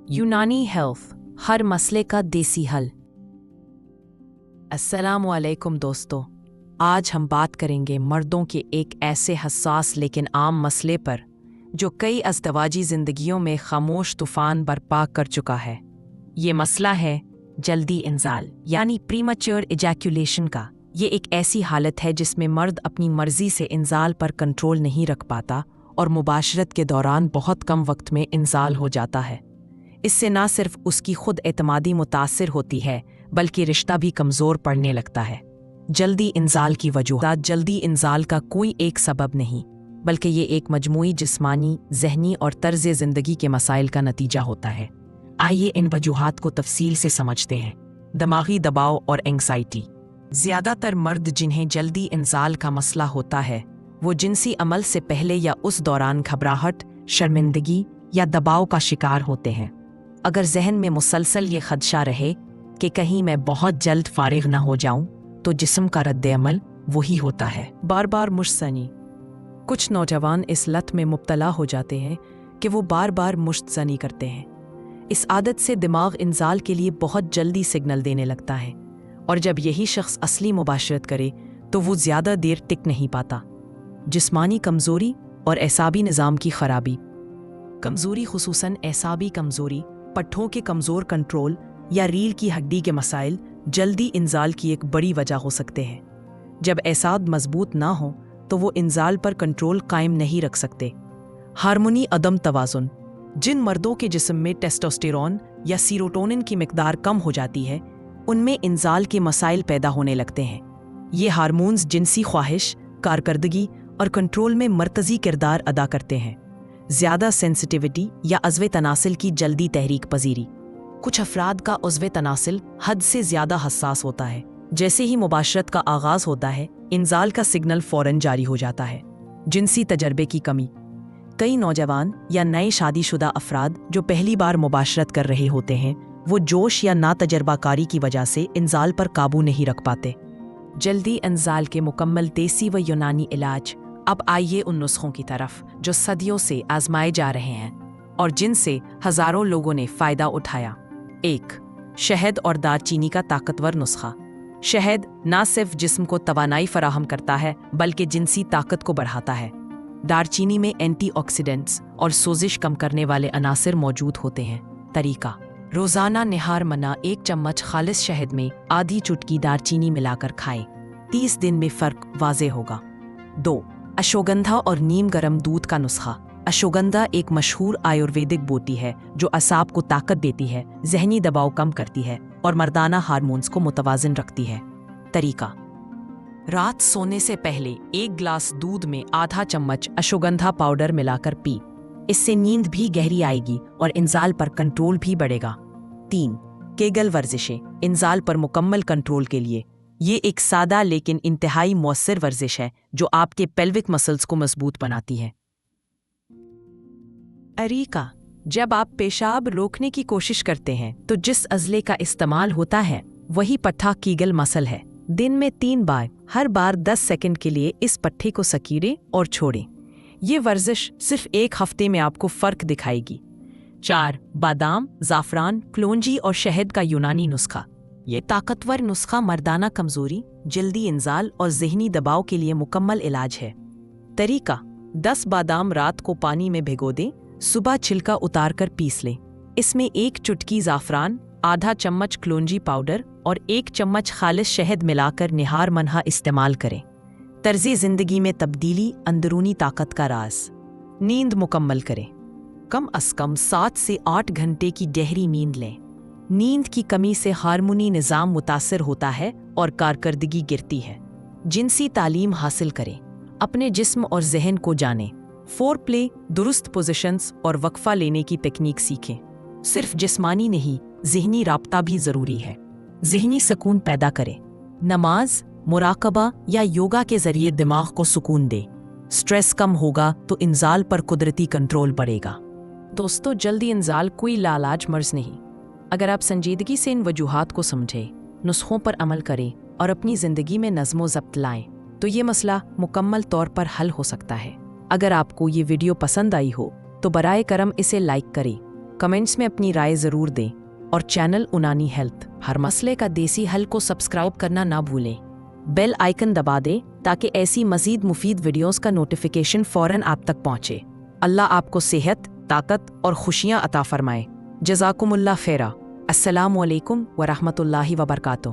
यूनानी हेल्थ, हर मसले का देसी हल। अस्सलामुअलैकुम दोस्तों, आज हम बात करेंगे मर्दों के एक ऐसे हसास लेकिन आम मसले पर जो कई अज़दवाजी ज़िंदगियों में खामोश तूफ़ान बर्पा कर चुका है। ये मसला है जल्दी इंज़ाल यानी प्रीमैच्योर इजैक्यूलेशन का। ये एक ऐसी हालत है जिसमें मर्द अपनी मर्ज़ी से इंज़ाल पर कंट्रोल नहीं रख पाता और मुबाशरत के दौरान बहुत कम वक्त में इंज़ाल हो जाता है। इससे ना सिर्फ उसकी खुद एतमादी मुतासिर होती है बल्कि रिश्ता भी कमज़ोर पड़ने लगता है। जल्दी इंज़ाल की वजूहात। जल्दी इंज़ाल का कोई एक सबब नहीं बल्कि ये एक मजमूई जिस्मानी, ज़हनी और तर्ज़ ज़िंदगी के मसाइल का नतीजा होता है। आइए इन वजूहात को तफसील से समझते हैं। दिमागी दबाव और एंग्जाइटी। ज़्यादातर मर्द जिन्हें जल्दी इंज़ाल का मसला होता है वो जिनसी अमल से पहले या उस दौरान घबराहट, शर्मिंदगी या दबाव का शिकार होते हैं। अगर जहन में मुसलसल ये खदशा रहे कि कहीं मैं बहुत जल्द फारिग ना हो जाऊं, तो जिस्म का रद्द-ए-अमल वही होता है। बार बार मुश्तज़नी। कुछ नौजवान इस लत में मुब्तला हो जाते हैं कि वो बार बार मुश्तज़नी करते हैं। इस आदत से दिमाग इंज़ाल के लिए बहुत जल्दी सिग्नल देने लगता है और जब यही शख्स असली मुबाशरत करे तो वो ज़्यादा देर टिक नहीं पाता। जिस्मानी कमज़ोरी और एसाबी निज़ाम की ख़राबी। कमज़ोरी खुसूसन एसाबी कमज़ोरी, पट्ठों के कमज़ोर कंट्रोल या रीढ़ की हड्डी के मसाइल जल्दी इंज़ाल की एक बड़ी वजह हो सकते हैं। जब एसाद मजबूत ना हो तो वो इंज़ाल पर कंट्रोल कायम नहीं रख सकते। हार्मोनी अदम तवाज़ुन। जिन मर्दों के जिस्म में टेस्टोस्टेरोन या सीरोटोनिन की मिकदार कम हो जाती है उनमें इंज़ाल के मसाइल पैदा होने लगते हैं। ये हार्मोन्स जिनसी ख्वाहिश, कारकर्दगी और कंट्रोल में मरकज़ी किरदार अदा करते हैं। ज़्यादा सेंसिटिविटी या अज़्वे तनासिल की जल्दी तहरीक पजीरी। कुछ अफराद का उज़्वे तनासिल हद से ज़्यादा हसास होता है। जैसे ही मुबाशरत का आगाज़ होता है इंज़ाल का सिग्नल फ़ौरन जारी हो जाता है। जिनसी तजर्बे की कमी। कई नौजवान या नए शादीशुदा अफराद जो पहली बार मुबाशरत कर रहे होते हैं वो जोश या नातजर्बाकारी की वजह से इंज़ाल पर काबू नहीं रख पाते। जल्दी इंज़ाल के मुकम्मल देसी व यूनानी इलाज। अब आइए उन नुस्खों की तरफ जो सदियों से आजमाए जा रहे हैं और जिनसे हज़ारों लोगों ने फ़ायदा उठाया। 1. शहद और दालचीनी का ताकतवर नुस्खा। शहद न सिर्फ जिस्म को तवानाई फराहम करता है बल्कि जिनसी ताकत को बढ़ाता है। दालचीनी में एंटीऑक्सीडेंट्स और सोजिश कम करने वाले अनासर मौजूद होते हैं। तरीका: रोज़ाना निहार मना 1 चम्मच खालिस शहद में आधी चुटकी दालचीनी मिलाकर खाएं। 30 दिन में फ़र्क वाज़े होगा। 2. अश्वगंधा और नीम गरम दूध का नुस्खा। अश्वगंधा एक मशहूर आयुर्वेदिक बूटी है जो असाब को ताकत देती है, जहनी दबाव कम करती है और मर्दाना हार्मोन्स को मुतवाज़िन रखती है। तरीका: रात सोने से पहले 1 गिलास दूध में आधा चम्मच अश्वगंधा पाउडर मिलाकर पी। इससे नींद भी गहरी आएगी और इंज़ाल पर कंट्रोल भी बढ़ेगा। 3. केगल वर्जिशें। इंज़ाल पर मुकम्मल कंट्रोल के लिए ये एक सादा लेकिन इंतहाई मौसर वर्जिश है जो आपके पेल्विक मसल्स को मजबूत बनाती है। अरीका: जब आप पेशाब रोकने की कोशिश करते हैं तो जिस अज़ले का इस्तेमाल होता है वही पट्ठा कीगल मसल है। दिन में 3 बार, हर बार 10 सेकंड के लिए इस पट्टे को सकीरें और छोड़ें। ये वर्जिश सिर्फ 1 हफ्ते में आपको फ़र्क दिखाएगी। 4. बादाम, ज़ाफ़रान, क्लोंजी और शहद का यूनानी नुस्खा। ये ताकतवर नुस्खा मर्दाना कमज़ोरी, जल्दी इंज़ाल और ज़हनी दबाव के लिए मुकम्मल इलाज है। तरीका: 10 बादाम रात को पानी में भिगो दें, सुबह छिलका उतार कर पीस लें। इसमें 1 चुटकी ज़ाफ़रान, आधा चम्मच क्लोंजी पाउडर और 1 चम्मच खालिस शहद मिलाकर निहार मनहा इस्तेमाल करें। तर्ज़े ज़िंदगी में तब्दीली अंदरूनी ताकत का राज। नींद मुकम्मल करें। कम अज़ कम 7 से 8 घंटे की गहरी नींद लें। नींद की कमी से हार्मोनी निज़ाम मुतासर होता है और कारकर्दगी गिरती है। जिनसी तालीम हासिल करें। अपने जिस्म और जहन को जानें। फोर प्ले, दुरुस्त पोजिशंस और वक्फा लेने की टेक्निक सीखें। सिर्फ जिस्मानी नहीं, ज़हनी राब्ता भी ज़रूरी है। ज़हनी सुकून पैदा करें। नमाज, मुराकबा या योगा के ज़रिए दिमाग को सुकून दे। स्ट्रेस कम होगा तो इंज़ाल पर कुदरती कंट्रोल बढ़ेगा। दोस्तों, जल्दी इंज़ाल कोई लालाज मर्ज़ नहीं। अगर आप संजीदगी से इन वजूहात को समझें, नुस्खों पर अमल करें और अपनी ज़िंदगी में नज़्म व ज़ब्त लाएं तो ये मसला मुकम्मल तौर पर हल हो सकता है। अगर आपको ये वीडियो पसंद आई हो तो बराए करम इसे लाइक करें, کمنٹس میں اپنی رائے ضرور دیں اور چینل اونانی ہیلتھ ہر مسئلے کا دیسی حل کو سبسکرائب کرنا نہ بھولیں۔ بیل آئیکن دبا دیں تاکہ ایسی مزید مفید ویڈیوز کا نوٹیفیکیشن فوراً آپ تک پہنچے۔ اللہ آپ کو صحت، طاقت اور خوشیاں عطا فرمائے۔ جزاکم اللہ خیرہ۔ السلام علیکم ورحمۃ اللہ وبرکاتہ۔